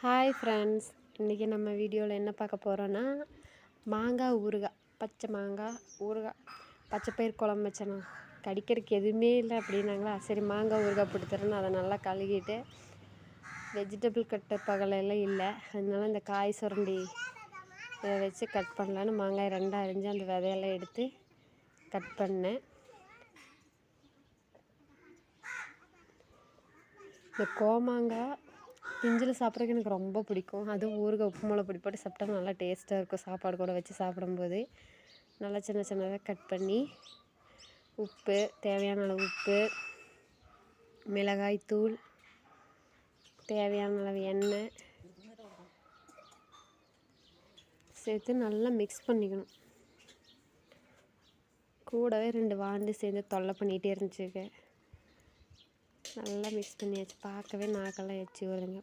Hi friends, இன்றைக்கி நம்ம வீடியோவில் என்ன பார்க்க போகிறோன்னா மாங்காய் ஊறுகாய். பச்சை மாங்காய் ஊறுகாய், பச்சைப்பயிர் குழம்பு வச்சேண்ணா. கடிக்கிறதுக்கு எதுவுமே இல்லை அப்படின்னாங்களா, சரி மாங்காய் ஊறுகாய் போட்டு தரேன்னு அதை நல்லா கழுகிட்டு, வெஜிடபிள் கட்டர் பகலையெல்லாம் இல்லை, அதனால இந்த காய் சுரண்டி இதை வச்சு கட் பண்ணலான்னு மாங்காய் ரெண்டாக அரிஞ்சு அந்த விதையெல்லாம் எடுத்து கட் பண்ணேன். இந்த கோமாங்காய் பிஞ்சில் சாப்பிட்றதுக்கு எனக்கு ரொம்ப பிடிக்கும். அதுவும் ஊறுகாய் உப்பு மிளகா பொடி போட்டு சாப்பிட்டா நல்லா டேஸ்ட்டாக இருக்கும். சாப்பாடு கூட வச்சு சாப்பிடும்போது நல்லா சின்ன சின்னதாக கட் பண்ணி, உப்பு தேவையான அளவு உப்பு, மிளகாய்த்தூள், தேவையான அளவு எண்ணெய் சேர்த்து நல்லா மிக்ஸ் பண்ணிக்கணும். கூடவே 2 வாண்டு சேர்ந்து தொல்லை பண்ணிகிட்டே இருந்துச்சுங்க. நல்லா மிக்ஸ் பண்ணியாச்சு. பார்க்கவே நாக்கெல்லாம் எச்சி வருதுங்க.